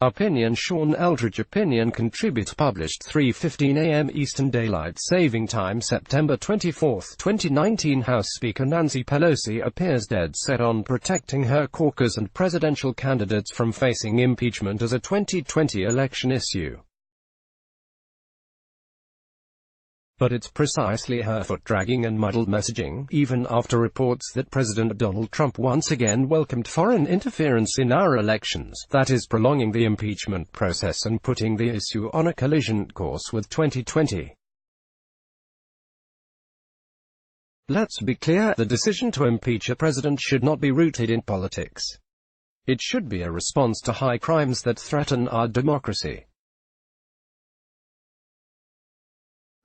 Opinion. Sean Eldridge Opinion contributes. Published 3:15 a.m. Eastern Daylight Saving Time, September 24, 2019. House Speaker Nancy Pelosi appears dead set on protecting her caucus and presidential candidates from facing impeachment as a 2020 election issue. But it's precisely her foot-dragging and muddled messaging, even after reports that President Donald Trump once again welcomed foreign interference in our elections, that is prolonging the impeachment process and putting the issue on a collision course with 2020. Let's be clear, the decision to impeach a president should not be rooted in politics. It should be a response to high crimes that threaten our democracy.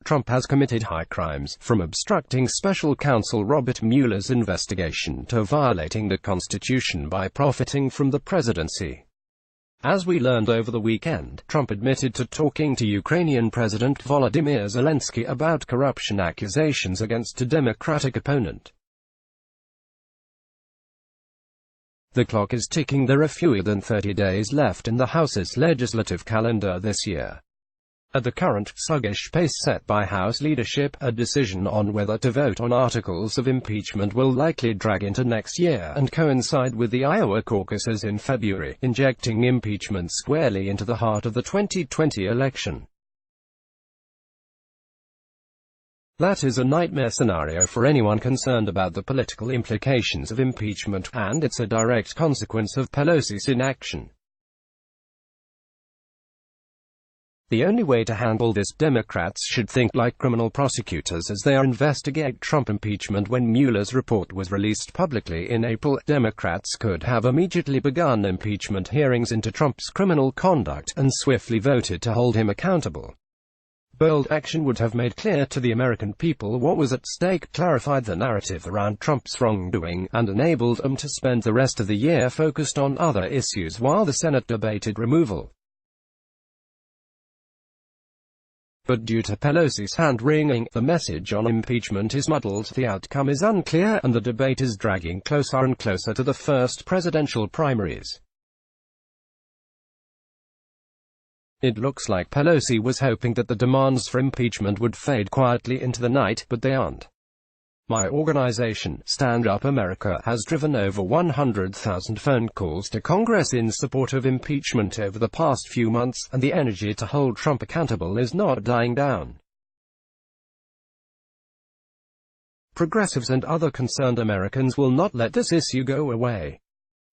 Trump has committed high crimes, from obstructing special counsel Robert Mueller's investigation to violating the Constitution by profiting from the presidency. As we learned over the weekend, Trump admitted to talking to Ukrainian President Volodymyr Zelensky about corruption accusations against a Democratic opponent. The clock is ticking. There are fewer than 30 days left in the House's legislative calendar this year. At the current, sluggish pace set by House leadership, a decision on whether to vote on articles of impeachment will likely drag into next year and coincide with the Iowa caucuses in February, injecting impeachment squarely into the heart of the 2020 election. That is a nightmare scenario for anyone concerned about the political implications of impeachment, and it's a direct consequence of Pelosi's inaction. The only way to handle this, Democrats should think like criminal prosecutors as they investigate Trump impeachment. When Mueller's report was released publicly in April, Democrats could have immediately begun impeachment hearings into Trump's criminal conduct and swiftly voted to hold him accountable. Bold action would have made clear to the American people what was at stake, clarified the narrative around Trump's wrongdoing, and enabled them to spend the rest of the year focused on other issues while the Senate debated removal. But due to Pelosi's hand-wringing, the message on impeachment is muddled, the outcome is unclear, and the debate is dragging closer and closer to the first presidential primaries. It looks like Pelosi was hoping that the demands for impeachment would fade quietly into the night, but they aren't. My organization, Stand Up America, has driven over 100,000 phone calls to Congress in support of impeachment over the past few months, and the energy to hold Trump accountable is not dying down. Progressives and other concerned Americans will not let this issue go away.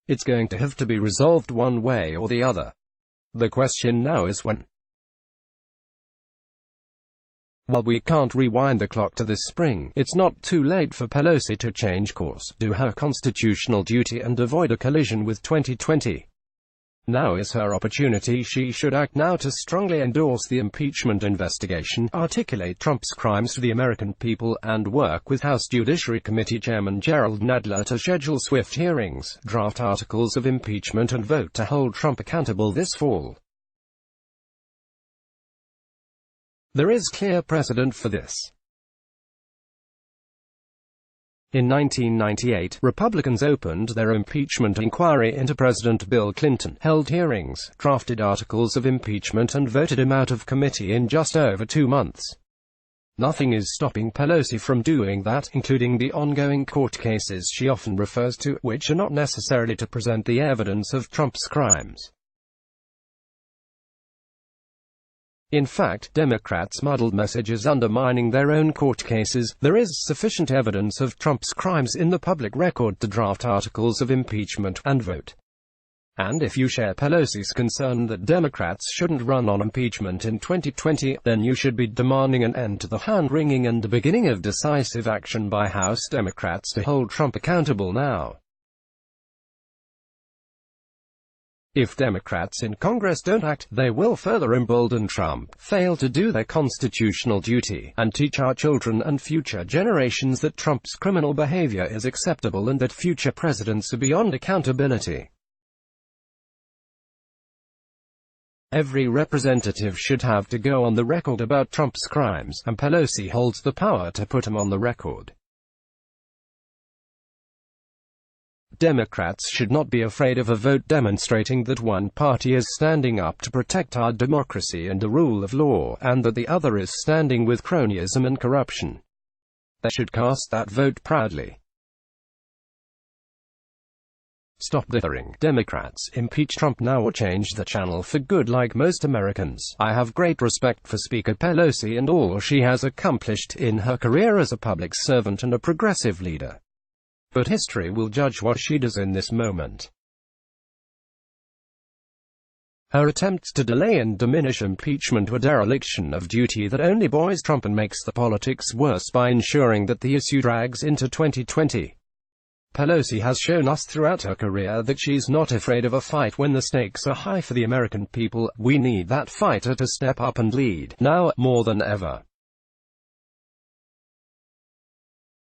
It's going to have to be resolved one way or the other. The question now is when. While we can't rewind the clock to this spring, it's not too late for Pelosi to change course, do her constitutional duty and avoid a collision with 2020. Now is her opportunity. She should act now to strongly endorse the impeachment investigation, articulate Trump's crimes to the American people, and work with House Judiciary Committee Chairman Jerrold Nadler to schedule swift hearings, draft articles of impeachment and vote to hold Trump accountable this fall. There is clear precedent for this. In 1998, Republicans opened their impeachment inquiry into President Bill Clinton, held hearings, drafted articles of impeachment and voted him out of committee in just over 2 months. Nothing is stopping Pelosi from doing that, including the ongoing court cases she often refers to, which are not necessarily to present the evidence of Trump's crimes. In fact, Democrats' muddled messages undermining their own court cases. There is sufficient evidence of Trump's crimes in the public record to draft articles of impeachment and vote. And if you share Pelosi's concern that Democrats shouldn't run on impeachment in 2020, then you should be demanding an end to the hand-wringing and the beginning of decisive action by House Democrats to hold Trump accountable now. If Democrats in Congress don't act, they will further embolden Trump, fail to do their constitutional duty, and teach our children and future generations that Trump's criminal behavior is acceptable and that future presidents are beyond accountability. Every representative should have to go on the record about Trump's crimes, and Pelosi holds the power to put him on the record. Democrats should not be afraid of a vote demonstrating that one party is standing up to protect our democracy and the rule of law, and that the other is standing with cronyism and corruption. They should cast that vote proudly. Stop dithering, Democrats. Impeach Trump now or change the channel for good. Like most Americans, I have great respect for Speaker Pelosi and all she has accomplished in her career as a public servant and a progressive leader. But history will judge what she does in this moment. Her attempts to delay and diminish impeachment were dereliction of duty that only buoys Trump and makes the politics worse by ensuring that the issue drags into 2020. Pelosi has shown us throughout her career that she's not afraid of a fight when the stakes are high for the American people. We need that fighter to step up and lead, now, more than ever.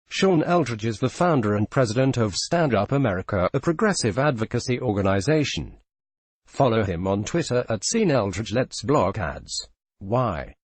Sean Eldridge is the founder and president of Stand Up America, a progressive advocacy organization. Follow him on Twitter at @SeanEldridge. Let's block ads. Why?